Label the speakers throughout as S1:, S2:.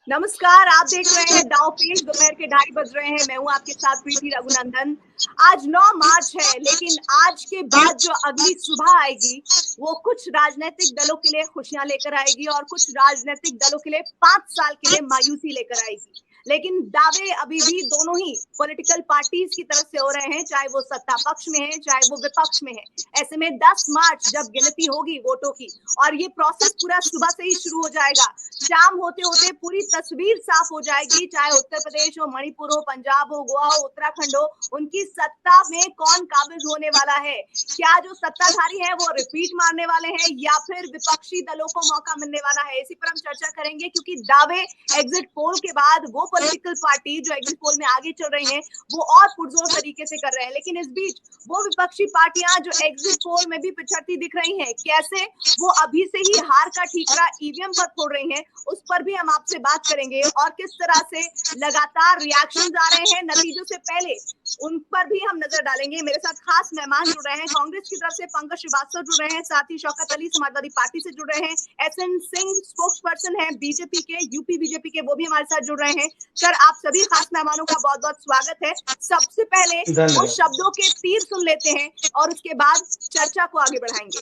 S1: नमस्कार, आप देख रहे हैं दाव पेश। दोपहर के 2:30 बज रहे हैं। मैं हूं आपके साथ प्रीति रघुनंदन। आज 9 मार्च है, लेकिन आज के बाद जो अगली सुबह आएगी वो कुछ राजनीतिक दलों के लिए खुशियां लेकर आएगी और कुछ राजनीतिक दलों के लिए 5 साल के लिए मायूसी लेकर आएगी। लेकिन दावे अभी भी दोनों ही पॉलिटिकल पार्टीज की तरफ से हो रहे हैं, चाहे वो सत्ता पक्ष में है चाहे वो विपक्ष में है। ऐसे में 10 मार्च जब गिनती होगी वोटों की और ये प्रोसेस पूरा सुबह से ही शुरू हो जाएगा, शाम होते होते पूरी तस्वीर साफ हो जाएगी। चाहे उत्तर प्रदेश हो, मणिपुर हो, पंजाब हो, गोवा हो, उत्तराखंड हो, उनकी सत्ता में कौन काबिज होने वाला है। क्या जो सत्ताधारी है वो रिपीट मारने वाले हैं या फिर विपक्षी दलों को मौका मिलने वाला है, इसी पर हम चर्चा करेंगे। क्योंकि दावे एग्जिट पोल के बाद वो पॉलिटिकल पार्टी जो एग्जिट पोल में आगे चल रही हैं वो और पुरजोर तरीके से कर रहे हैं, लेकिन इस बीच वो विपक्षी पार्टियां जो एग्जिट पोल में भी पिछड़ती दिख रही हैं, कैसे वो अभी से ही हार का ठीकरा ईवीएम पर फोड़ रही हैं, उस पर भी हम आपसे बात करेंगे। और किस तरह से लगातार रिएक्शंस आ रहे हैं नतीजों से पहले, उन पर भी हम नजर डालेंगे। मेरे साथ खास मेहमान जुड़ रहे हैं। कांग्रेस की तरफ से पंकज श्रीवास्तव जुड़ रहे हैं, साथ ही शौकत अली समाजवादी पार्टी से जुड़ रहे हैं, एसएन सिंह स्पोक्स पर्सन है बीजेपी के, यूपी बीजेपी के, वो भी हमारे साथ जुड़ रहे हैं। सर, आप सभी खास मेहमानों का बहुत बहुत स्वागत है। सबसे पहले वो शब्दों के तीर सुन लेते हैं और उसके बाद चर्चा को आगे बढ़ाएंगे।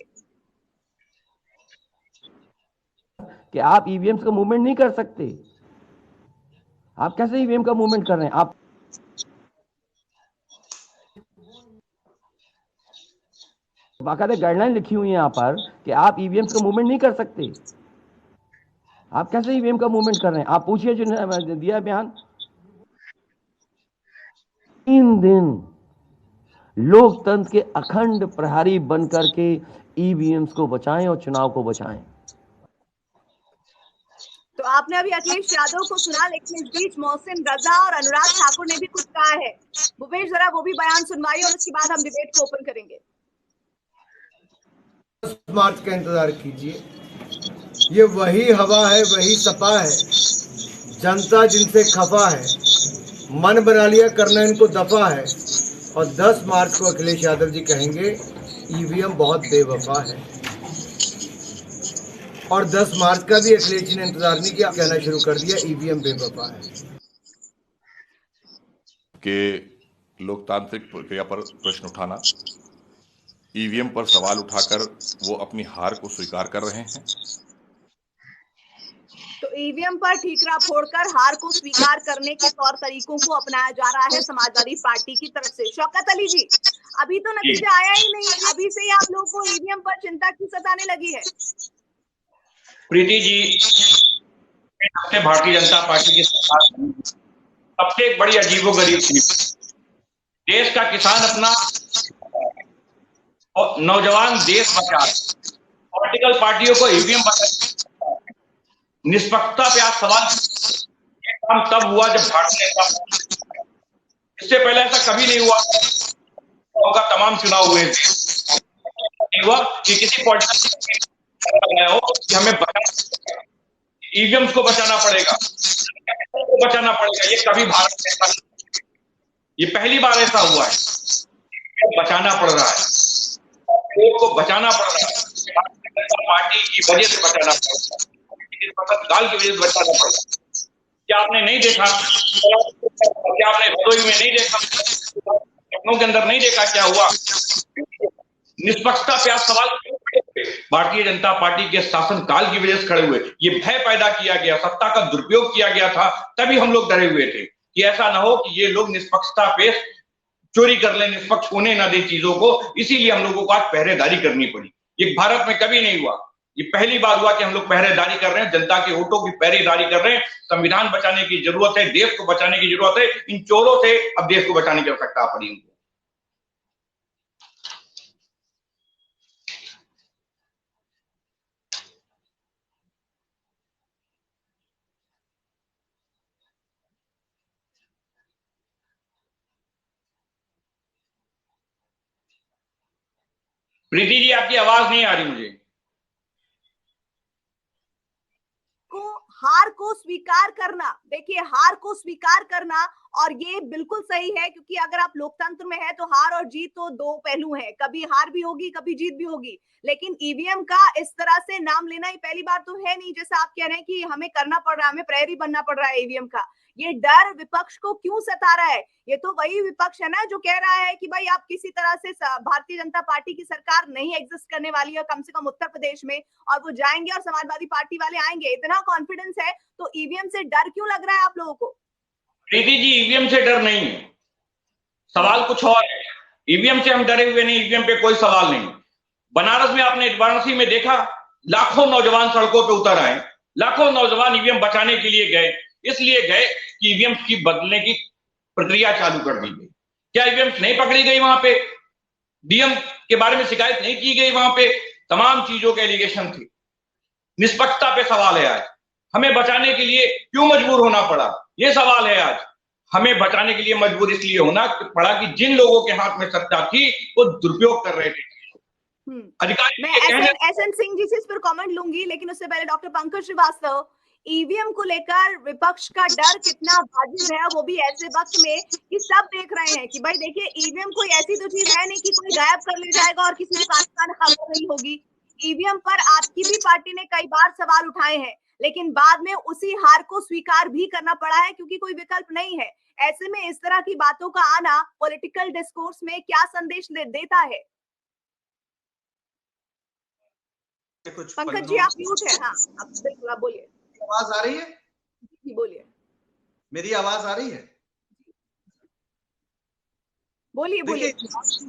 S2: कि आप ईवीएम का मूवमेंट नहीं कर सकते। आप कैसे ईवीएम का मूवमेंट कर रहे हैं? आप बाकायदा गाइडलाइन लिखी हुई है यहाँ पर कि आप ईवीएम का मूवमेंट नहीं कर सकते। आप कैसे ईवीएम का मूवमेंट कर रहे हैं? आप पूछिए जिन्होंने दिया बयान। 3 दिन लोकतंत्र के अखंड प्रहरी बनकर के ईवीएम्स को बचाएं और चुनाव को बचाएं।
S1: तो आपने अभी अखिलेश यादव को सुना, लेकिन इस बीच मोहसिन रजा और अनुराग ठाकुर ने भी कुछ कहा है। भूपेश, जरा वो भी बयान सुनवाइए और उसके बाद हम डिबेट को ओपन करेंगे।
S3: 10 मार्च का इंतजार कीजिए। ये वही हवा है, वही सपा है, जनता जिनसे खफा है, मन बना लिया करना इनको दफा है। और 10 मार्च को अखिलेश यादव जी कहेंगे ईवीएम बहुत बेवफा है। और 10 मार्च का भी अखिलेश जी ने इंतजार नहीं किया, कहना शुरू कर दिया ईवीएम बेवफा है।
S4: कि लोकतांत्रिक प्रक्रिया पर प्रश्न उठाना, ईवीएम पर सवाल उठाकर वो अपनी हार को स्वीकार कर रहे हैं।
S1: तो ईवीएम पर ठीकरा फोड़कर हार को स्वीकार करने के तौर तरीकों को अपनाया जा रहा है समाजवादी पार्टी की तरफ से। शौकत अली जी, अभी तो नतीजा आया ही नहीं, अभी से ही आप लोगों को ईवीएम पर चिंता क्यों सताने लगी है?
S5: प्रीति जी, भारतीय जनता पार्टी की सरकार सबसे एक बड़ी अजीबोगरीब चीज, देश का किसान अपना और नौजवान देश बचा, पॉलिटिकल पार्टियों को ईवीएम बचा, निष्पक्षता पे आप सवाल। ये काम तब हुआ जब भारतीय जनता, इससे पहले ऐसा कभी नहीं हुआ होगा। तमाम चुनाव हुए थे, नहीं हुआ कि किसी पॉलिटिकल हो कि हमें ईवीएम को बचाना पड़ेगा, बचाना पड़ेगा। ये कभी भारत में, ये पहली बार ऐसा हुआ है। बचाना पड़ रहा है, लोगों को बचाना पड़ रहा है, पार्टी की वजह से बचाना पड़ रहा है, गाल की वजह से बचाना पड़ रहा है। क्या आपने नहीं देखा? क्या आपने भदोही में नहीं देखा? लखनऊ के अंदर नहीं देखा क्या हुआ? निष्पक्षता पे आप सवाल भारतीय जनता पार्टी के शासन काल की वजह से खड़े हुए। ये भय पैदा किया गया, सत्ता का दुरुपयोग किया गया था, तभी हम लोग डरे हुए थे कि ऐसा ना हो कि ये लोग निष्पक्षता पे चोरी कर ले, निष्पक्ष होने ना दे चीजों को। इसीलिए हम लोगों को आज पहरेदारी करनी पड़ी। ये भारत में कभी नहीं हुआ, ये पहली बार हुआ कि हम लोग पहरेदारी कर रहे हैं, जनता के वोटों की पहरेदारी कर रहे हैं। संविधान बचाने की जरूरत है, देश को बचाने की जरूरत है। इन चोरों से अब देश को बचाने की आवश्यकता पड़ी उनको। प्रीति जी, आपकी आवाज नहीं आ रही मुझे।
S1: को हार को स्वीकार करना, देखिए हार को स्वीकार करना, और ये बिल्कुल सही है, क्योंकि अगर आप लोकतंत्र में है तो हार और जीत तो दो पहलू हैं, कभी हार भी होगी कभी जीत भी होगी। लेकिन ईवीएम का इस तरह से नाम लेना ही पहली बार तो है नहीं, जैसा आप कह रहे हैं कि हमें करना पड़ रहा है, हमें प्रहरी बनना पड़ रहा है ईवीएम का। ये डर विपक्ष को क्यों सता रहा है? ये तो वही विपक्ष है ना जो कह रहा है कि भाई आप किसी तरह से भारतीय जनता पार्टी की सरकार नहीं एग्जिस्ट करने वाली है कम से कम उत्तर प्रदेश में, और वो जाएंगे और समाजवादी पार्टी वाले आएंगे। इतना कॉन्फिडेंस है तो ईवीएम से डर क्यों लग रहा है आप लोगों को?
S5: प्रीति जी, ईवीएम से डर नहीं है, सवाल कुछ और है। ईवीएम से हम डरे हुए नहीं, ईवीएम पे कोई सवाल नहीं। बनारस में आपने वाराणसी में देखा, लाखों नौजवान सड़कों पे उतर आए, लाखों नौजवान ईवीएम बचाने के लिए गए, इसलिए गए कि ईवीएम की बदलने की प्रक्रिया चालू कर दी गई। क्या ईवीएम नहीं पकड़ी गई? वहां पे डीएम के बारे में शिकायत नहीं की गई? वहां पे तमाम चीजों के एलिगेशन थे। निष्पक्षता पे सवाल है आज, हमें बचाने के लिए क्यों मजबूर होना पड़ा, ये सवाल है आज। हमें बचाने के लिए मजबूर इसलिए होना पड़ा कि जिन लोगों के हाथ में सत्ता थी वो दुरुपयोग कर रहे थे अधिकारी।
S1: मैं एसएन सिंह जी से इस पर कमेंट लूंगी, लेकिन उससे पहले डॉक्टर पंकज श्रीवास्तव, ईवीएम को लेकर विपक्ष का डर कितना वाजिब है, वो भी ऐसे वक्त में कि सब देख रहे हैं कि भाई देखिए ईवीएम कोई ऐसी तो चीज है नहीं कि कोई गायब कर ले जाएगा और किसी को पाकिस्तान खबर नहीं होगी। ईवीएम पर आपकी भी पार्टी ने कई बार सवाल उठाए हैं, लेकिन बाद में उसी हार को स्वीकार भी करना पड़ा है क्योंकि कोई विकल्प नहीं है। ऐसे में इस तरह की बातों का आना पॉलिटिकल डिस्कोर्स में क्या संदेश देता है? पंकज जी आप म्यूट है। हाँ बिल्कुल, आप बोलिए।
S6: आवाज आ रही है?
S1: जी बोलिए।
S6: मेरी आवाज आ रही है?
S1: बोलिए बोलिए।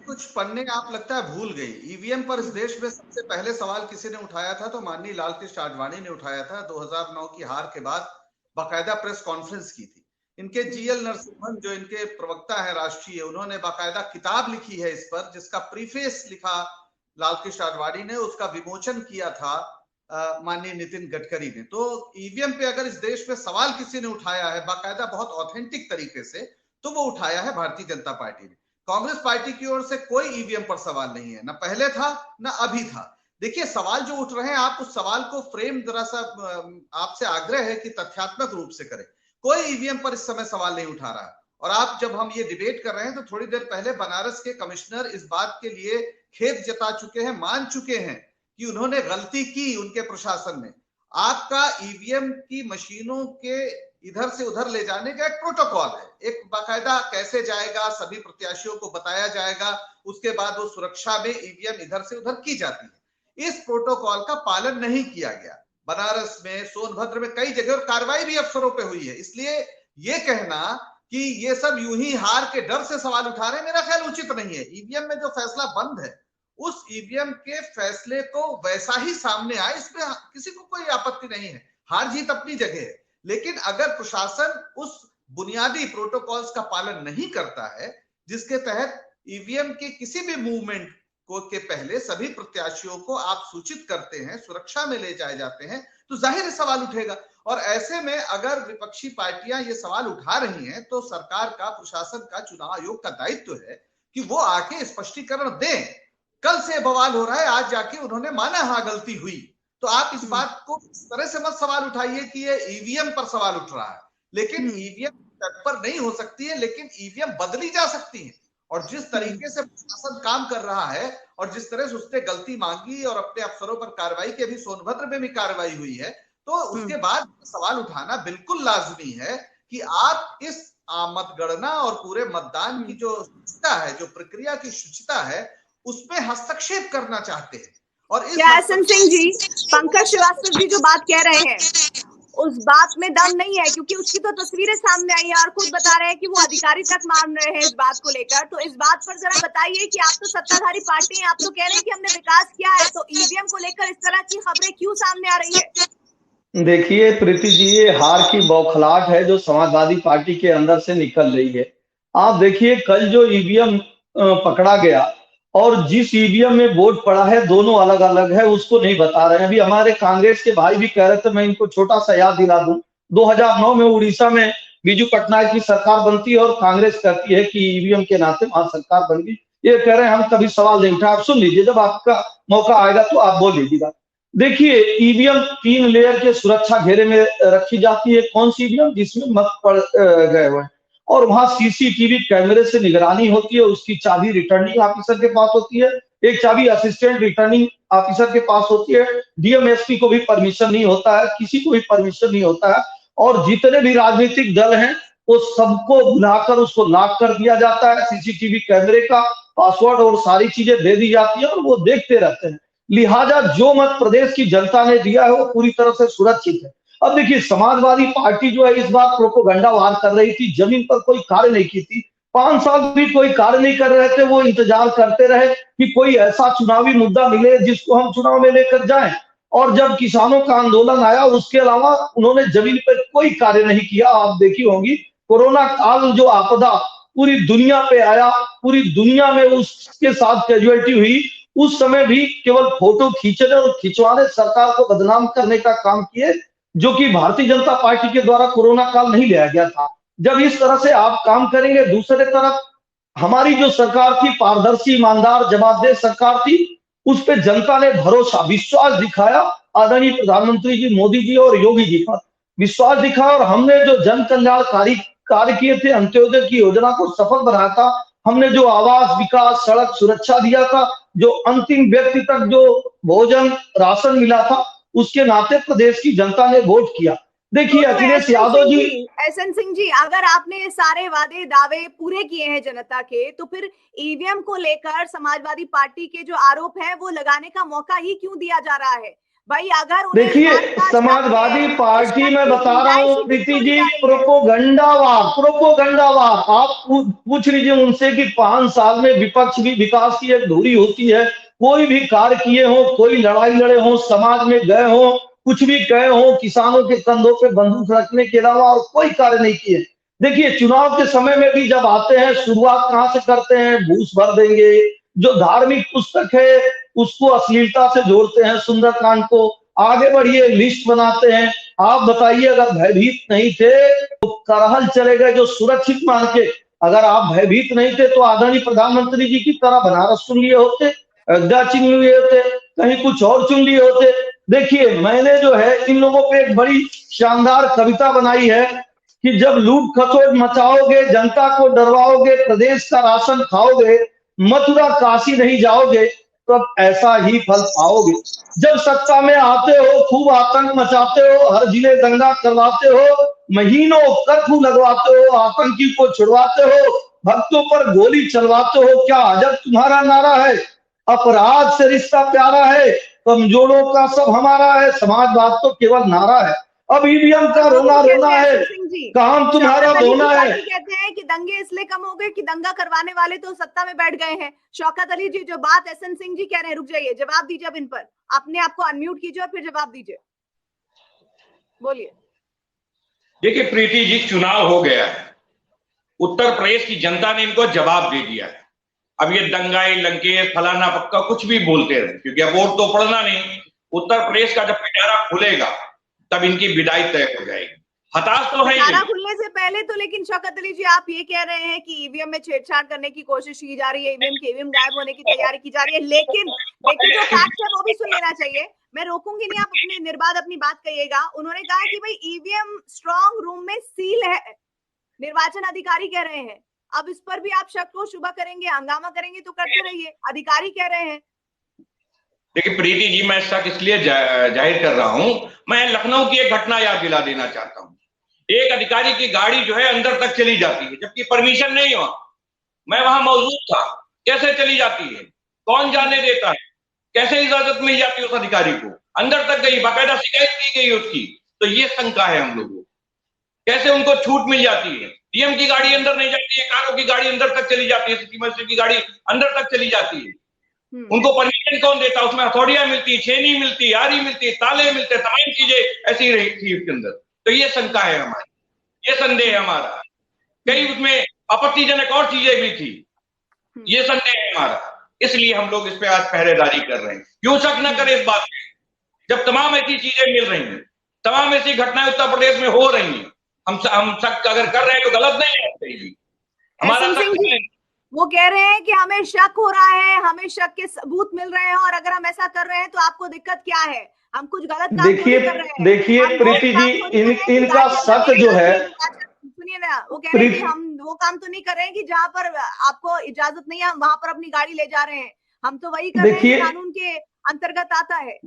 S6: कुछ पन्ने आप लगता है भूल गई। ईवीएम पर इस देश में सबसे पहले सवाल किसी ने उठाया था तो माननीय लालकृष्ण आडवाणी ने उठाया था। 2009 की हार के बाद बाकायदा प्रेस कॉन्फ्रेंस की थी। इनके जीएल नरसिम्हन जो इनके प्रवक्ता है राष्ट्रीय, उन्होंने बाकायदा किताब लिखी है इस पर, जिसका प्रीफेस लिखा लालकृष्ण आडवाणी ने, उसका विमोचन किया था माननीय नितिन गडकरी ने। तो ईवीएम पे अगर इस देश में सवाल किसी ने उठाया है बाकायदा बहुत ऑथेंटिक तरीके से, तो वो उठाया है भारतीय जनता पार्टी ने। कांग्रेस पार्टी की ओर से कोई ईवीएम पर सवाल नहीं है, ना पहले था ना अभी था। देखिए सवाल जो उठ रहे हैं, आप उस सवाल को फ्रेम जरा सा, आपसे आग्रह है कि तथ्यात्मक रूप से करें। कोई ईवीएम पर इस समय सवाल नहीं उठा रहा है। और आप जब हम ये डिबेट कर रहे हैं तो थोड़ी देर पहले बनारस के कमिश्नर इस बात के लिए खेद जता चुके हैं, मान चुके हैं कि उन्होंने गलती की उनके प्रशासन ने। आपका ईवीएम की मशीनों के इधर से उधर ले जाने का एक प्रोटोकॉल है, एक बाकायदा कैसे जाएगा सभी प्रत्याशियों को बताया जाएगा, उसके बाद वो सुरक्षा में ईवीएम इधर से उधर की जाती है। इस प्रोटोकॉल का पालन नहीं किया गया। बनारस में, सोनभद्र में कई जगह और कार्रवाई भी अफसरों पे हुई है। इसलिए ये कहना कि ये सब यूं ही हार के डर से सवाल उठा रहे हैं, मेरा ख्याल उचित नहीं है। ईवीएम में जो फैसला बंद है उस ईवीएम के फैसले को वैसा ही सामने आए, इसमें किसी को कोई आपत्ति नहीं है। हार जीत अपनी जगह है, लेकिन अगर प्रशासन उस बुनियादी प्रोटोकॉल्स का पालन नहीं करता है जिसके तहत ईवीएम के किसी भी मूवमेंट को के पहले सभी प्रत्याशियों को आप सूचित करते हैं, सुरक्षा में ले जाए जाते हैं, तो जाहिर सवाल उठेगा। और ऐसे में अगर विपक्षी पार्टियां ये सवाल उठा रही हैं तो सरकार का, प्रशासन का, चुनाव आयोग का दायित्व है कि वो आके स्पष्टीकरण दें। कल से बवाल हो रहा है, आज जाके उन्होंने माना हाँ गलती हुई, तो आप इस बात को इस तरह से मत सवाल उठाइए कि ये ईवीएम पर सवाल उठ रहा है। लेकिन ईवीएम पर नहीं हो सकती है, लेकिन ईवीएम बदली जा सकती है। और जिस तरीके से प्रशासन काम कर रहा है और जिस तरह से उसने गलती मांगी और अपने अफसरों पर कार्रवाई की, अभी सोनभद्र में भी कार्रवाई हुई है, तो उसके बाद सवाल उठाना बिल्कुल लाजमी है कि आप इस मतगणना और पूरे मतदान की जो शुचिता है, जो प्रक्रिया की शुचिता है, उसमें हस्तक्षेप करना चाहते हैं। और इस
S1: एसएन सिंह जी, पंकज श्रीवास्तव जी जो बात कह रहे हैं उस बात में दम नहीं है, क्योंकि उसकी तो तस्वीरें सामने आई है और खुद बता रहे हैं कि वो अधिकारी तक मान रहे हैं इस बात को लेकर। तो इस बात पर जरा बताइए कि आप तो सत्ताधारी पार्टी हैं, आप तो कह रहे हैं कि हमने विकास किया है, तो ईवीएम को लेकर इस तरह की खबरें क्यों सामने आ रही है?
S7: देखिए प्रीति जी, ये हार की बौखलाहट है जो समाजवादी पार्टी के अंदर से निकल रही है। आप देखिए कल जो ईवीएम पकड़ा गया और जिस ईवीएम में वोट पड़ा है दोनों अलग अलग है, उसको नहीं बता रहे हैं। अभी हमारे कांग्रेस के भाई भी कह रहे थे, मैं इनको छोटा सा याद दिला दूं, 2009 में उड़ीसा में बीजू पटनायक की सरकार बनती है और कांग्रेस कहती है कि ईवीएम के नाते वहां सरकार बन गई। ये कह रहे हैं हम कभी सवाल नहीं उठाए। आप सुन लीजिए, जब आपका मौका आएगा तो आप बोल लीजिएगा। देखिए, ईवीएम 3 लेयर के सुरक्षा घेरे में रखी जाती है। कौन सी ईवीएम? जिसमें मत पड़ गए हुए, और वहां सीसीटीवी कैमरे से निगरानी होती है। उसकी चाबी रिटर्निंग ऑफिसर के पास होती है, एक चाबी असिस्टेंट रिटर्निंग ऑफिसर के पास होती है। डीएमएसपी को भी परमिशन नहीं होता है, किसी को भी परमिशन नहीं होता है। और जितने भी राजनीतिक दल हैं वो सबको बुलाकर उसको लॉक कर दिया जाता है। सीसीटीवी कैमरे का पासवर्ड और सारी चीजें दे दी जाती है और वो देखते रहते हैं। लिहाजा जो मत प्रदेश की जनता ने दिया है वो पूरी तरह से सुरक्षित है। अब देखिए, समाजवादी पार्टी जो है इस बार प्रोपोगंडा वार कर रही थी, जमीन पर कोई कार्य नहीं की थी। 5 साल भी कोई कार्य नहीं कर रहे थे, वो इंतजार करते रहे कि कोई ऐसा चुनावी मुद्दा मिले जिसको हम चुनाव में लेकर जाएं। और जब किसानों का आंदोलन आया, उसके अलावा उन्होंने जमीन पर कोई कार्य नहीं किया। आप देखी होंगी, कोरोना काल जो आपदा पूरी दुनिया पे आया, पूरी दुनिया में उसके साथ कैजुअलिटी हुई, उस समय भी केवल फोटो खींचने और खिंचवाने, सरकार को बदनाम करने का काम किए, जो कि भारतीय जनता पार्टी के द्वारा कोरोना काल नहीं लिया गया था। जब इस तरह से आप काम करेंगे, दूसरे तरफ हमारी जो सरकार थी, पारदर्शी, ईमानदार, जवाबदेह सरकार थी, उस पर जनता ने भरोसा, विश्वास दिखाया। आदरणीय प्रधानमंत्री जी मोदी जी और योगी जी पर विश्वास दिखाया, और हमने जो जन कल्याणकारी कार्य किए थे, अंत्योदय की योजना को सफल बनाया था, हमने जो आवास, विकास, सड़क सुरक्षा दिया था, जो अंतिम व्यक्ति तक जो भोजन राशन मिला था, उसके नाते प्रदेश की जनता ने वोट किया। देखिए, अखिलेश यादव जी,
S1: एसएन सिंह जी, अगर आपने ये सारे वादे दावे पूरे किए हैं जनता के, तो फिर ईवीएम को लेकर समाजवादी पार्टी के जो आरोप है वो लगाने का मौका ही क्यों दिया जा रहा है? भाई अगर
S7: देखिए, समाजवादी पार्टी में बता रहा हूँ प्रीति जी, प्रोपोगंडावार आप पूछ लीजिए उनसे कि 5 साल में विपक्ष भी विकास की एक धुरी होती है, कोई भी कार्य किए हो, कोई लड़ाई लड़े हो, समाज में गए हो, कुछ भी गए हो, किसानों के कंधों पे बंदूक रखने के अलावा और कोई कार्य नहीं किए। देखिए, चुनाव के समय में भी जब आते हैं, शुरुआत कहाँ से करते हैं? घूस भर देंगे, जो धार्मिक पुस्तक है उसको अश्लीलता से जोड़ते हैं, सुंदरकांड को आगे बढ़िए लिस्ट बनाते हैं। आप बताइए, अगर भयभीत नहीं थे तो करहल चले गए जो सुरक्षित मान के। अगर आप भयभीत नहीं थे तो आदरणीय प्रधानमंत्री जी की तरह बनारस चुन लिए होते, अयोध्या चुन लिए होते, कहीं कुछ और चुन लिए होते। देखिए, मैंने जो है इन लोगों पे एक बड़ी शानदार कविता बनाई है कि जब लूट खसोट मचाओगे, जनता को डरवाओगे, प्रदेश का राशन खाओगे, मथुरा काशी नहीं जाओगे, तब ऐसा ही फल पाओगे। जब सत्ता में आते हो, खूब आतंक मचाते हो, हर जिले दंगा करवाते हो, महीनों कर्फ्यू लगवाते हो, आतंकी को छुड़वाते हो, भक्तों पर गोली चलवाते हो। क्या अजब तुम्हारा नारा है? अपराध से रिश्ता प्यारा है, कमजोरों का सब हमारा है, समाजवाद तो केवल नारा है। अब ईवीएम का रोना रोना है, काम तुम्हारा धोना है।
S1: कहते हैं कि दंगे इसलिए कम हो गए कि दंगा करवाने वाले तो सत्ता में बैठ गए हैं। शौकत अली जी, जो बात एसएन सिंह जी कह रहे हैं, रुक जाइए, जवाब दीजिए अब इन पर। अपने आप को अनम्यूट कीजिए और फिर जवाब दीजिए, बोलिए।
S5: देखिए प्रीति जी, चुनाव हो गया है, उत्तर प्रदेश की जनता ने इनको जवाब दे दिया है। अब ये दंगाई, लंकेश, फलाना पक्का कुछ भी बोलते रहे, क्योंकि अब वोट तो पड़ना नहीं। उत्तर प्रदेश का जब पिटारा खुलेगा तब इनकी विदाई तय हो जाएगी। हताश तो है
S1: पिटारा खुलने से पहले तो, लेकिन शौकत अली जी, आप ये कह रहे हैं कि ईवीएम में छेड़छाड़ करने की कोशिश की जा रही है, ईवीएम गायब होने की तैयारी की जा रही है, लेकिन देखिए जो फैक्ट है वो भी सुन लेना चाहिए। मैं रोकूंगी नहीं, आप अपनी निर्बाध अपनी बात कहिएगा। उन्होंने कहा कि भाई ईवीएम स्ट्रॉन्ग रूम में सील है, निर्वाचन अधिकारी कह रहे हैं। अब इस पर भी आप शक को शुबा करेंगे, हंगामा करेंगे तो करते रहिए, अधिकारी कह रहे हैं।
S5: देखिए प्रीति जी, मैं शक इसलिए जाहिर कर रहा हूं, मैं लखनऊ की एक घटना याद दिला देना चाहता हूं। एक अधिकारी की गाड़ी जो है अंदर तक चली जाती है, जबकि परमिशन नहीं हुआ। मैं वहां मौजूद था। कैसे चली जाती है? कौन जाने देता है? कैसे इजाजत मिल जाती है उस अधिकारी को? अंदर तक गई, बाकायदा शिकायत की गई उसकी। तो ये शंका है हम लोगों को, कैसे उनको छूट मिल जाती है? डीएम की गाड़ी अंदर नहीं जाती है, कारों की गाड़ी अंदर तक चली जाती है, सिटी मजिस्ट्रेट की गाड़ी अंदर तक चली जाती है। उनको परमिशन कौन देता? उसमें हथौड़ियां मिलती, छेनी मिलती, आरी मिलती, ताले मिलते, तमाम चीजें ऐसी रही थी उसके अंदर। तो ये शंका है हमारी, ये संदेह है हमारा। कई उसमें आपत्तिजनक और चीजें भी थी, ये संदेह है हमारा। इसलिए हम लोग इस पे आज पहरेदारी कर रहे हैं। क्यों शक न करें इस बात में, जब तमाम ऐसी चीजें मिल रही हैं, तमाम ऐसी घटनाएं उत्तर प्रदेश में हो रही हैं। हम शक अगर कर रहे हैं तो गलत नहीं है। हमारा
S1: वो कह रहे हैं कि हमें शक हो रहा है, हमें शक के सबूत मिल रहे हैं, और अगर हम ऐसा कर रहे हैं तो आपको दिक्कत क्या है? हम कुछ गलत काम तो नहीं कर रहे हैं।
S7: देखिए
S1: हम वो
S7: प्रीति
S1: काम
S7: जी,
S1: तो नहीं कर रहे हैं कि
S7: इनका
S1: गाड़ियां
S7: शक
S1: लगे
S7: जो है,
S1: सुनिए ना, वो कह रहे हैं कि हम वो काम तो नहीं कर रहे हैं कि जहाँ पर आपको इजाजत नहीं है हम वहां पर अपनी गाड़ी ले जा रहे हैं। हम तो वही कर रहे हैं
S7: देखिए
S1: जो कानून के अंतर्गत आता है।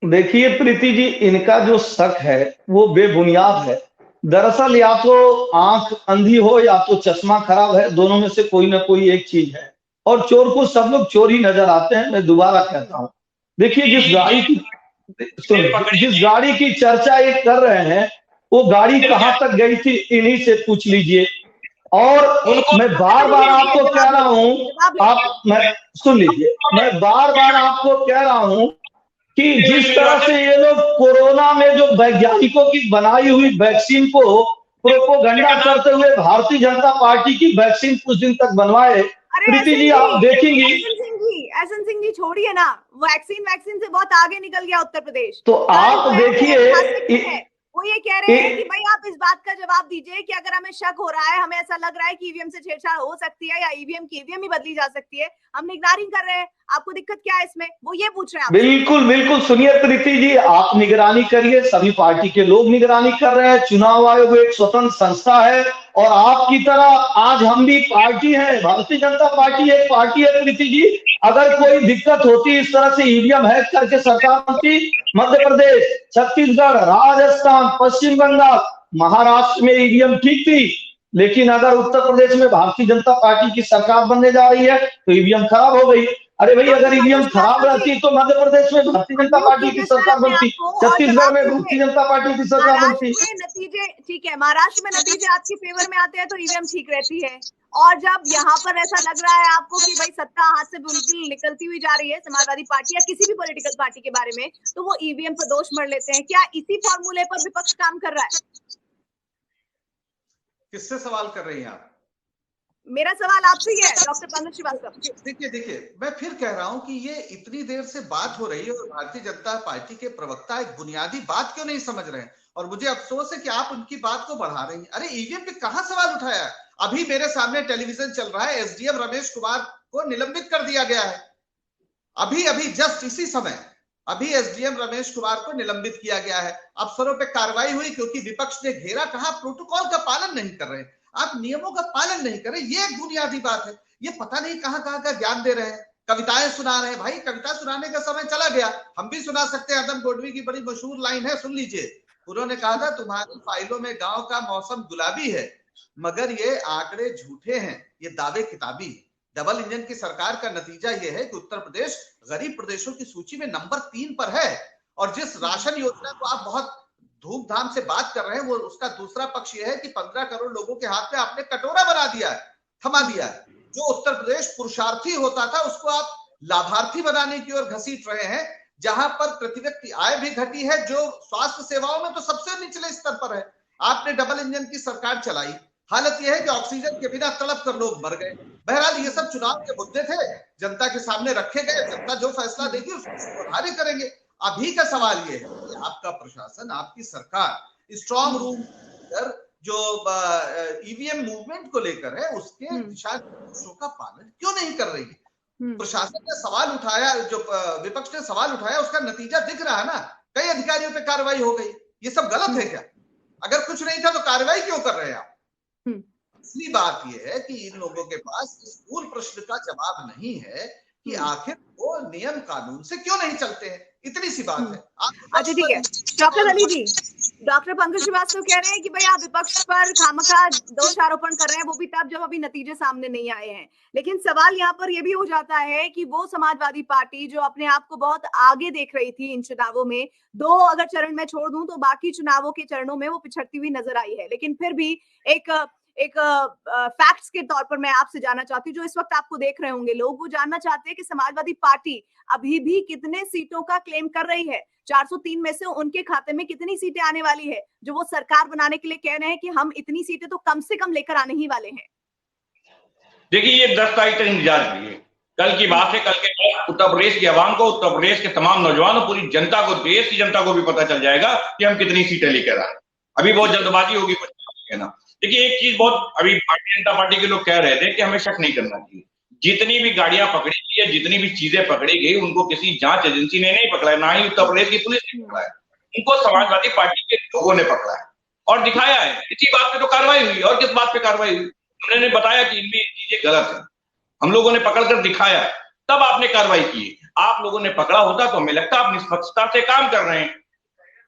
S7: देखिए प्रीति जी, इनका जो शक है वो बेबुनियाद है। दरअसल या तो आंख अंधी हो या तो चश्मा खराब है, दोनों में से कोई ना कोई एक चीज है। और चोर को सब लोग चोर ही नजर आते हैं। मैं दोबारा कहता हूँ, देखिए जिस गाड़ी की चर्चा ये कर रहे हैं, वो गाड़ी कहाँ तक गई थी इन्हीं से पूछ लीजिए। और मैं बार बार आपको कह रहा हूँ, मैं सुन लीजिए, मैं बार बार आपको कह रहा हूँ कि जिस तरह से ये लोग कोरोना में जो वैज्ञानिकों की बनाई हुई वैक्सीन को प्रोपोगंडा करते हुए भारतीय जनता पार्टी की वैक्सीन कुछ दिन तक बनवाए, प्रीति जी आप देखेंगी।
S1: एहसन सिंह जी छोड़िए ना, वैक्सीन से बहुत आगे निकल गया उत्तर प्रदेश।
S7: तो आप देखिए,
S1: वो ये कह रहे हैं कि भाई आप इस बात का जवाब दीजिए कि अगर हमें शक हो रहा है, हमें ऐसा लग रहा है कि ईवीएम से छेड़छाड़ हो सकती है या ईवीएम की ईवीएम ही बदली जा सकती है, हम निगरानी कर रहे हैं, आपको दिक्कत क्या है इसमें, वो ये पूछ रहे हैं।
S7: बिल्कुल बिल्कुल, सुनिए प्रीति जी, आप निगरानी करिए, सभी पार्टी के लोग निगरानी कर रहे हैं। चुनाव आयोग एक स्वतंत्र संस्था है और आपकी तरह आज हम भी पार्टी है, भारतीय जनता पार्टी एक पार्टी है प्रीति जी। अगर कोई दिक्कत होती इस तरह से ईवीएम हैक करके सरकार बनती, मध्य प्रदेश, छत्तीसगढ़, राजस्थान, पश्चिम बंगाल, महाराष्ट्र में ईवीएम ठीक थी, लेकिन अगर उत्तर प्रदेश में भारतीय जनता पार्टी की सरकार बनने जा रही है तो ईवीएम खराब हो गई। अरे भाई, अगर ईवीएम खराब रहती तो मध्य प्रदेश में भारतीय जनता पार्टी की सरकार बनती, छत्तीसगढ़ में भारतीय जनता पार्टी की सरकार बनती।
S1: नतीजे ठीक है, महाराष्ट्र में नतीजे आपके फेवर में आते हैं तो ईवीएम ठीक रहती है, और जब यहाँ पर ऐसा लग रहा है आपको कि भाई सत्ता हाथ से बिल्कुल निकलती हुई जा रही है समाजवादी पार्टी या किसी भी पॉलिटिकल पार्टी के बारे में, तो वो ईवीएम पर दोष मढ़ लेते हैं। क्या इसी फॉर्मूले पर विपक्ष काम कर रहा है?
S6: किससे सवाल कर रही हैं आप?
S1: मेरा सवाल आपसे ही है डॉक्टर पंकज श्रीवास्तव।
S6: देखिए मैं फिर कह रहा हूं कि ये इतनी देर से बात हो रही है और भारतीय जनता पार्टी के प्रवक्ता एक बुनियादी बात क्यों नहीं समझ रहे हैं, और मुझे अफसोस है कि आप उनकी बात को बढ़ा रही हैं। अरे ईवीएम पे कहां सवाल उठाया है? अभी मेरे सामने टेलीविजन चल रहा है, एसडीएम रमेश कुमार को निलंबित कर दिया गया है। अभी जस्ट इसी समय अभी एसडीएम रमेश कुमार को निलंबित किया गया है। अफसरों पे कार्रवाई हुई क्योंकि विपक्ष ने घेरा, कहा प्रोटोकॉल का पालन नहीं कर रहे, आप नियमों का पालन नहीं कर रहे। ये एक बुनियादी बात है। ये पता नहीं कहां का ज्ञान दे रहे हैं, कविताएं सुना रहे हैं। भाई कविता सुनाने का समय चला गया, हम भी सुना सकते हैं। आदम गोडवी की बड़ी मशहूर लाइन है, सुन लीजिए। उन्होंने कहा था, तुम्हारी फाइलों में गांव का मौसम गुलाबी है, मगर ये आंकड़े झूठे हैं, ये दावे किताबी है। डबल इंजन की सरकार का नतीजा यह है कि उत्तर प्रदेश गरीब प्रदेशों की सूची में नंबर 3 पर है। और जिस राशन योजना को आप बहुत धूमधाम से बात कर रहे हैं, वो उसका दूसरा पक्ष यह है कि 15 करोड़ लोगों के हाथ में आपने कटोरा बना दिया है, थमा दिया है। जो उत्तर प्रदेश पुरुषार्थी होता था उसको आप लाभार्थी बनाने की ओर घसीट रहे हैं, जहां पर प्रति व्यक्ति आय भी घटी है, जो स्वास्थ्य सेवाओं में तो सबसे निचले स्तर पर है। आपने डबल इंजन की सरकार चलाई, हालत यह है कि ऑक्सीजन के बिना तड़प कर लोग मर गए। बहरहाल ये सब चुनाव के मुद्दे थे, जनता के सामने रखे गए, जनता जो फैसला देगी उसको सुधारे करेंगे। अभी का सवाल ये है कि आपका प्रशासन, आपकी सरकार स्ट्रॉन्ग रूम जो ईवीएम मूवमेंट को लेकर है उसके दिशा निर्देशों का पालन क्यों नहीं कर रही है। प्रशासन ने सवाल उठाया, जो विपक्ष ने सवाल उठाया, उसका नतीजा दिख रहा है ना, कई अधिकारियों पे कार्रवाई हो गई। ये सब गलत है क्या? अगर कुछ नहीं था तो कार्रवाई क्यों कर रहे हैं आप? असली बात यह है कि इन लोगों के पास इस मूल प्रश्न का जवाब नहीं है कि आखिर वो नियम कानून से क्यों नहीं चलते हैं। इतनी सी बात है।
S1: अच्छा ठीक है डॉक्टर अली जी, डॉक्टर पंकज श्रीवास्तव कह रहे हैं कि भाई आप विपक्ष पर खामखा दोष आरोपण कर रहे हैं, वो भी तब जब अभी नतीजे सामने नहीं आए हैं। लेकिन सवाल यहाँ पर यह भी हो जाता है कि वो समाजवादी पार्टी जो अपने आप को बहुत आगे देख रही थी इन चुनावों में, 2 अगर चरण में छोड़ दूं तो बाकी चुनावों के चरणों में वो पिछड़ती हुई नजर आई है, लेकिन फिर भी एक फैक्ट्स के तौर पर मैं आपसे जानना चाहती हूँ, जो इस वक्त आपको देख रहे होंगे लोग, वो जानना चाहते हैं कि समाजवादी पार्टी अभी भी कितने सीटों का क्लेम कर रही है। 403 में से उनके खाते में कितनी सीटें आने वाली है, जो वो सरकार बनाने के लिए कह रहे हैं कि हम इतनी सीटें तो कम से कम लेकर आने ही वाले हैं।
S5: देखिए ये 10 तारीख तक इंतजार कीजिए, कल की बात है। कल के बाद उत्तर प्रदेश की आवाम को, उत्तर प्रदेश के तमाम नौजवानों, पूरी जनता को, देश की जनता को भी पता चल जाएगा कि हम कितनी सीटें लेकर आए। अभी बहुत जल्दबाजी होगी कुछ कहना। देखिए एक चीज बहुत, अभी भारतीय जनता पार्टी के लोग कह रहे थे कि हमें शक नहीं करना चाहिए। जितनी भी गाड़ियां पकड़ी गई है, जितनी भी चीजें पकड़ी गई, उनको किसी जांच एजेंसी ने नहीं पकड़ा है, ना ही उत्तर प्रदेश की पुलिस ने पकड़ा है, उनको समाजवादी पार्टी के लोगों ने पकड़ा है और दिखाया है। इसी बात पे तो कार्रवाई हुई। और किस बात पे कार्रवाई हुई? उन्होंने बताया कि इनमें चीजें गलत है, हम लोगों ने पकड़कर दिखाया, तब आपने कार्रवाई की। आप लोगों ने पकड़ा होता तो हमें लगता आप निष्पक्षता से काम कर रहे हैं,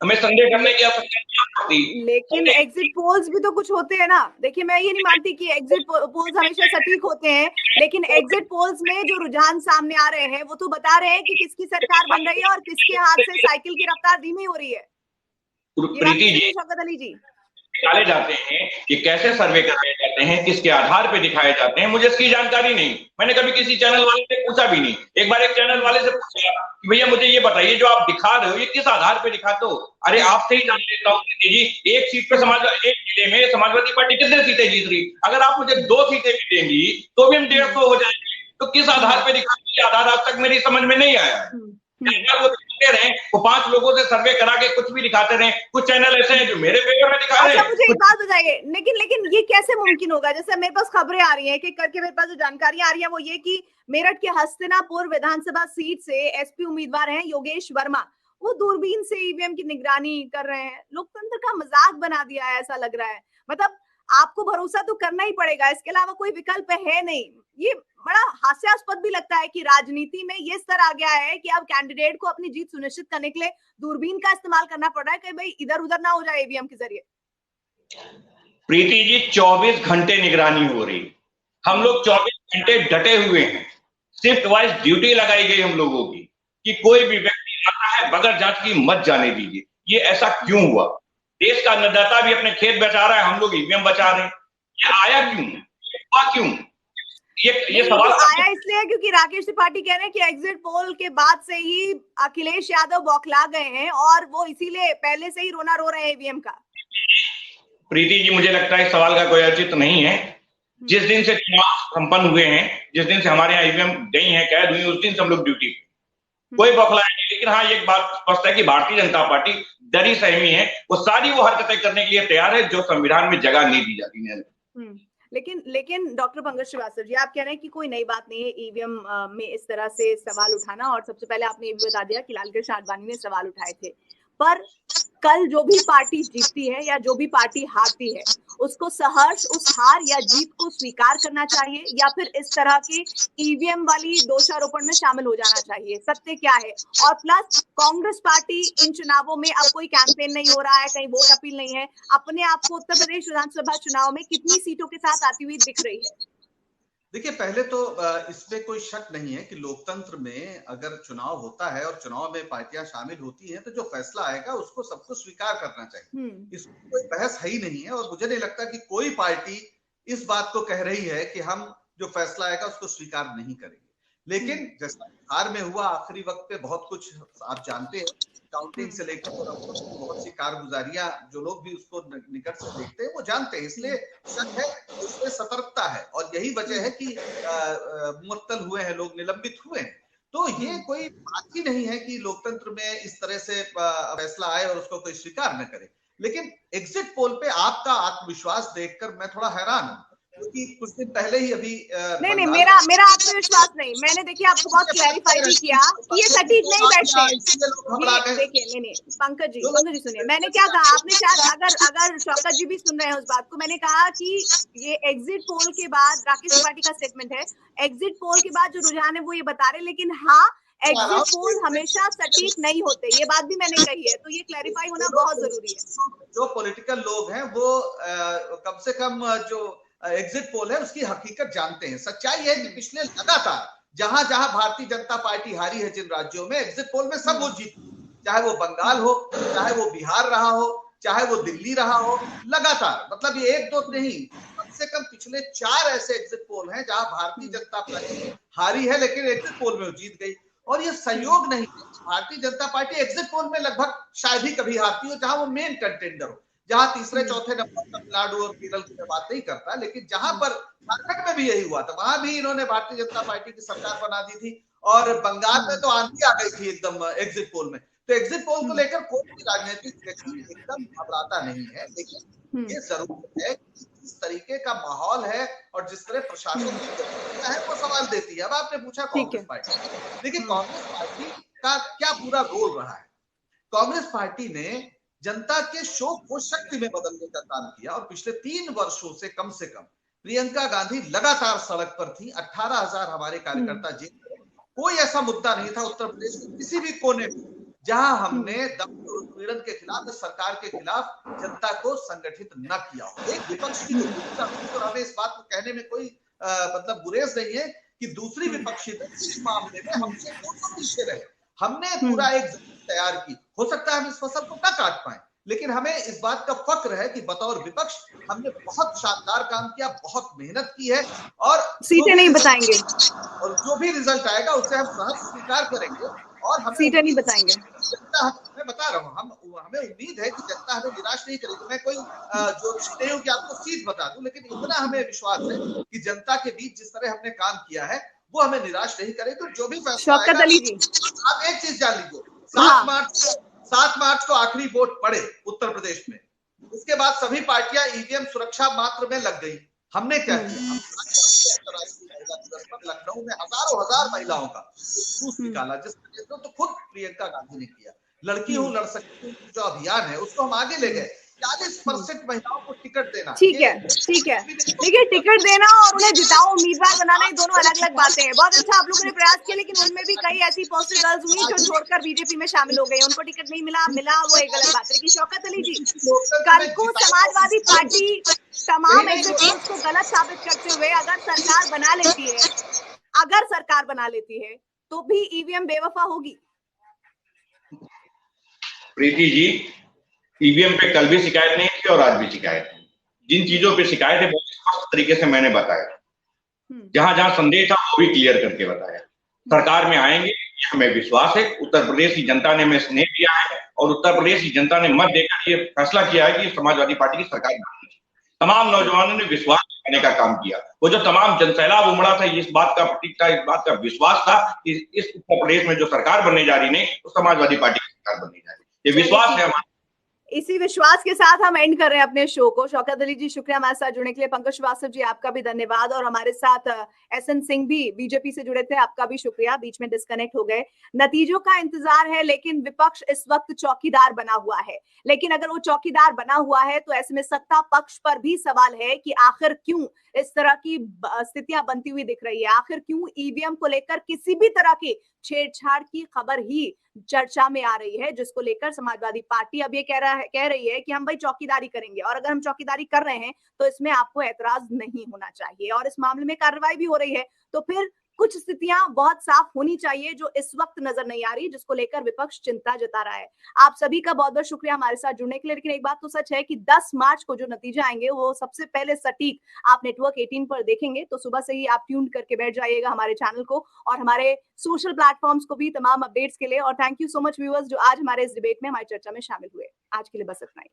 S5: हमें संदेह करने की आवश्यकता नहीं होती।
S1: लेकिन एग्जिट पोल्स भी तो कुछ होते हैं ना। देखिए, मैं ये नहीं मानती कि एग्जिट पोल्स हमेशा सटीक होते हैं, लेकिन एग्जिट पोल्स में जो रुझान सामने आ रहे हैं वो तो बता रहे हैं कि किसकी सरकार बन रही है और किसके हाथ से साइकिल की रफ्तार धीमी हो रही है।
S5: प्रीति जी,
S1: शौकत अली जी,
S5: निकाले जाते हैं कि कैसे सर्वे कराए जाते हैं, किसके आधार पे दिखाए जाते हैं, मुझे इसकी जानकारी नहीं। मैंने कभी किसी चैनल वाले से पूछा भी नहीं। एक बार एक चैनल वाले से पूछा कि भैया मुझे ये बताइए, जो आप दिखा रहे हो ये किस आधार पे दिखाते हो? अरे आपसे ही जान लेता हूँ जी, एक सीट पे एक जिले में समाजवादी पार्टी कितने सीटें जीत रही? अगर आप मुझे 2 सीटें भी देंगी तो भी हम 150 हो जाएंगे। तो किस आधार पे दिखाते? आधार आज तक मेरी समझ में नहीं आया। वो दिखाते रहे, वो 5 लोगों से सर्वे करा के कुछ भी दिखाते रहे। कुछ चैनल ऐसे हैं जो मेरे फेवर में दिखा रहे हैं।
S1: अच्छा, मुझे एक बात बताइए, लेकिन ये कैसे मुमकिन होगा? जैसे मेरे पास खबरें आ रही हैं कि करके मेरे पास जो जानकारी आ रही है वो ये कि मेरठ के हस्तिनापुर विधानसभा सीट से एसपी उम्मीदवार हैं योगेश वर्मा, वो दूरबीन से ईवीएम की निगरानी कर रहे हैं। लोकतंत्र का मजाक बना दिया है, ऐसा लग रहा है। मतलब आपको भरोसा तो करना ही पड़ेगा, इसके अलावा कोई विकल्प है नहीं। ये बड़ा हास्यास्पद भी लगता है कि राजनीति में ये स्तर आ गया है कि अब कैंडिडेट को अपनी जीत सुनिश्चित करने के लिए दूरबीन का इस्तेमाल करना पड़ रहा है कि भाई इधर उधर ना हो जाए ईवीएम के जरिए।
S5: प्रीति जी, 24 घंटे निगरानी हो रही, हम लोग 24 घंटे डटे हुए हैं। शिफ्ट वाइज ड्यूटी लगाई गई हम लोगों की कि कोई भी व्यक्ति आता है बगैर जांच की मत जाने दीजिए। ये ऐसा क्यों हुआ? देश का अन्नदाता भी अपने खेत बचा रहा है, हम लोग ईवीएम बचा रहे हैं। ये आया क्यों? हुआ क्यों? ये सवाल
S1: आया इसलिए क्योंकि राकेश त्रिपाठी कह रहे हैं कि एग्जिट पोल के बाद से ही अखिलेश यादव बौखला गए हैं और वो इसीलिए पहले से ही रोना रो रहे हैं ईवीएम का।
S5: प्रीति जी, मुझे लगता है इस सवाल का कोई औचित्य नहीं है। जिस दिन से चुनाव संपन्न हुए हैं, जिस दिन से हमारे यहाँ ईवीएम गई है, कैद हुई, उस दिन से हम लोग ड्यूटी पे, कोई बौखला नहीं। लेकिन हाँ, एक बात स्पष्ट है कि भारतीय जनता पार्टी डरी सहमी है, वो सारी वो हरकतें करने के लिए तैयार है जो संविधान में जगह नहीं दी जाती है।
S1: लेकिन डॉक्टर पंकज श्रीवास्तव जी, आप कह रहे हैं कि कोई नई बात नहीं है ईवीएम में इस तरह से सवाल उठाना। और सबसे पहले आपने ये भी बता दिया कि लालकृष्ण आडवाणी ने सवाल उठाए थे, पर कल जो भी पार्टी जीतती है या जो भी पार्टी हारती है उसको सहर्ष उस हार या जीत को स्वीकार करना चाहिए या फिर इस तरह के ईवीएम वाली दोषारोपण में शामिल हो जाना चाहिए? सत्य क्या है? और प्लस कांग्रेस पार्टी इन चुनावों में अब कोई कैंपेन नहीं हो रहा है, कहीं वोट अपील नहीं है, अपने आप को उत्तर प्रदेश विधानसभा चुनाव में कितनी सीटों के साथ आती हुई दिख रही है?
S6: देखिए, पहले तो इसमें कोई शक नहीं है कि लोकतंत्र में अगर चुनाव होता है और चुनाव में पार्टियां शामिल होती हैं तो जो फैसला आएगा उसको सबको स्वीकार करना चाहिए। इसमें कोई बहस है ही नहीं है। और मुझे नहीं लगता कि कोई पार्टी इस बात को कह रही है कि हम जो फैसला आएगा उसको स्वीकार नहीं करेंगे। लेकिन जैसा बिहार में हुआ आखिरी वक्त पे, बहुत कुछ आप जानते हैं, काउंटिंग से लेकर बहुत सी कारगुजारियां, जो लोग भी उसको निकट से देखते हैं वो जानते हैं। इसलिए शक है, इसलिए सतर्कता है, और यही वजह है कि मुअत्तल हुए हैं लोग, निलंबित हुए हैं। तो ये कोई बात ही नहीं है कि लोकतंत्र में इस तरह से फैसला आए और उसको कोई स्वीकार न करे। लेकिन एग्जिट पोल पे आपका आत्मविश्वास देखकर मैं थोड़ा हैरान हूँ, क्योंकि कुछ दिन पहले ही अभी
S1: नहीं, मेरा आत्मविश्वास नहीं। मैंने देखिए आपको बहुत क्लैरिफाई भी किया कि ये सटीक नहीं बैठते। देखिए, नहीं पंकज जी सुनिए, मैंने क्या कहा, आपने शायद अगर शौकत जी भी सुन रहे हैं उस बात को, मैंने कहा कि ये एग्जिट पोल के बाद, राकेश त्रिपाठी का स्टेटमेंट है, एग्जिट पोल के बाद जो रुझान है वो ये बता रहे, लेकिन हाँ, एग्जिट पोल हमेशा सटीक नहीं होते, ये बात भी मैंने कही है। तो ये क्लैरिफाई होना बहुत जरूरी है।
S6: जो पॉलिटिकल लोग हैं वो कम से कम जो एग्जिट पोल है उसकी हकीकत जानते हैं। सच्चाई है कि पिछले लगातार जहां जहां भारतीय जनता पार्टी हारी है, जिन राज्यों में, एग्जिट पोल में सब वो जीती, चाहे वो बंगाल हो, चाहे वो बिहार रहा हो, चाहे वो दिल्ली रहा हो, लगातार, मतलब ये एक दो नहीं, कम से कम पिछले 4 ऐसे एग्जिट पोल हैं जहां भारतीय जनता पार्टी हारी है लेकिन एग्जिट पोल में वो जीत गई। और ये संयोग नहीं है, Bharatiya Janata party exit poll में लगभग शायद ही कभी हारती हो जहां वो मेन कंटेंडर हो, जहां तीसरे चौथे नंबर तमिलनाडु और केरल की बात नहीं करता। लेकिन जहां पर झारखंड में भी यही हुआ था, वहां भी इन्होंने भारतीय जनता पार्टी की सरकार बना दी थी, और बंगाल में तो आंधी आ गई थी एकदम एग्जिट पोल में। तो एग्जिट पोल को लेकर कोई भी राजनीतिक व्यक्ति एकदम घबराता नहीं है। लेकिन ये जरूर है कि जिस तरीके का माहौल है और जिस तरह प्रशासन है वो सवाल देती है। अब आपने पूछा कांग्रेस पार्टी, देखिए कांग्रेस पार्टी का क्या पूरा रोल रहा है। कांग्रेस पार्टी ने जनता के शोक को शक्ति में बदलने का काम किया और पिछले 3 वर्षों से कम प्रियंका गांधी लगातार सड़क पर थी। 18,000 हमारे कार्यकर्ता जेल में। कोई ऐसा मुद्दा नहीं था उत्तर प्रदेश के किसी भी कोने में जहां हमने दमन उत्पीड़न के खिलाफ, सरकार के खिलाफ जनता को संगठित न किया हो। एक विपक्ष की तो हमें इस बात को कहने में कोई मतलब गुरेज नहीं है कि दूसरी विपक्षी इस मामले में हमसे पीछे रहे। हमने पूरा एक जमीन तैयार की। हो सकता है हम इस फसल को न काट पाए, लेकिन हमें इस बात का फक्र है कि बतौर विपक्ष हमने बहुत शानदार काम किया, बहुत मेहनत की है और
S1: सीटें नहीं बताएंगे
S6: और जो भी रिजल्ट आएगा उसे हम सहर्ष स्वीकार करेंगे और हम
S1: सीटें नहीं बताएंगे।
S6: जनता, मैं बता रहा हूँ, हमें उम्मीद है कि जनता हमें निराश नहीं करेगी। मैं कोई जो नहीं हूँ कि आपको सीट बता दूं, लेकिन इतना हमें विश्वास है कि जनता के बीच जिस तरह हमने काम किया है वो हमें निराश नहीं करेगी। तो जो भी फैसला
S1: शौकत अली जी,
S6: आप एक चीज जान लीजिए, 7 मार्च को आखिरी वोट पड़े उत्तर प्रदेश में। उसके बाद सभी पार्टियां ईवीएम सुरक्षा मात्र में लग गई। हमने क्या किया? लखनऊ में हजार महिलाओं का जूस निकाला, जिसका तो खुद प्रियंका गांधी ने किया। लड़की हूँ लड़ सकती हूँ जो अभियान है उसको हम आगे ले गए। 40% महिलाओं को टिकट देना।
S1: ठीक है। देखिए, टिकट देना और उन्हें जिताओ, उम्मीदवार बनाना, ये दोनों अलग अलग बातें हैं। बहुत अच्छा आप लोगों ने प्रयास किया, लेकिन उनमें भी कई ऐसी पॉजिटिव गर्ल्स हुई जो छोड़कर बीजेपी में शामिल हो गई। उनको टिकट नहीं मिला वो एक गलत बात है। लेकिन शौकत अली जी, कल को समाजवादी पार्टी तमाम एग्जीक्यूटिव्स को गलत साबित करते हुए अगर सरकार बना लेती है तो भी ईवीएम बेवफा होगी।
S5: प्रीति जी, ईवीएम पे कल भी शिकायत नहीं थी और आज भी शिकायत है। जिन चीजों पे शिकायत है बहुत स्पष्ट तरीके से मैंने बताया, जहां जहां संदेह था वो भी क्लियर करके बताया। सरकार में आएंगे हमें विश्वास है। उत्तर प्रदेश की जनता ने हमें स्नेह दिया है और उत्तर प्रदेश की जनता ने मत देकर ये फैसला किया है कि समाजवादी पार्टी की सरकार बनानी है। तमाम नौजवानों ने विश्वास करने का काम किया। वो जो तमाम जनसैलाब उमड़ा था, इस बात का प्रतीक था, इस बात का विश्वास था कि इस उत्तर प्रदेश में जो सरकार बनने जा रही नहीं, तो समाजवादी पार्टी की सरकार बनने जा रही है। ये विश्वास है हमारा।
S1: इसी विश्वास के साथ हम एंड कर रहे हैं अपने शो को। शौकत अली जी, शुक्रिया हमारे साथ जुड़ने के लिए। पंकज श्रीवास्तव जी, आपका भी धन्यवाद। और हमारे साथ एसएन सिंह भी बीजेपी से जुड़े थे, आपका भी शुक्रिया। बीच में डिस्कनेक्ट हो गए। नतीजों का इंतजार है, लेकिन विपक्ष इस वक्त चौकीदार बना हुआ है। लेकिन अगर वो चौकीदार बना हुआ है तो ऐसे में सत्ता पक्ष पर भी सवाल है कि आखिर क्यों इस तरह की स्थितियां बनती हुई दिख रही है। आखिर क्यों ईवीएम को लेकर किसी भी तरह की छेड़छाड़ की खबर ही चर्चा में आ रही है, जिसको लेकर समाजवादी पार्टी अब ये कह रही है कि हम भाई चौकीदारी करेंगे, और अगर हम चौकीदारी कर रहे हैं तो इसमें आपको ऐतराज नहीं होना चाहिए। और इस मामले में कार्रवाई भी हो रही है, तो फिर कुछ स्थितियां बहुत साफ होनी चाहिए जो इस वक्त नजर नहीं आ रही, जिसको लेकर विपक्ष चिंता जता रहा है। आप सभी का बहुत बहुत शुक्रिया हमारे साथ जुड़ने के लिए। लेकिन एक बात तो सच है कि 10 मार्च को जो नतीजे आएंगे वो सबसे पहले सटीक आप नेटवर्क 18 पर देखेंगे। तो सुबह से ही आप ट्यून करके बैठ जाइएगा हमारे चैनल को और हमारे सोशल प्लेटफॉर्म्स को भी तमाम अपडेट्स के लिए। और thank you so much viewers जो आज हमारे इस डिबेट में, हमारी चर्चा में शामिल हुए। आज के लिए बस इतना ही।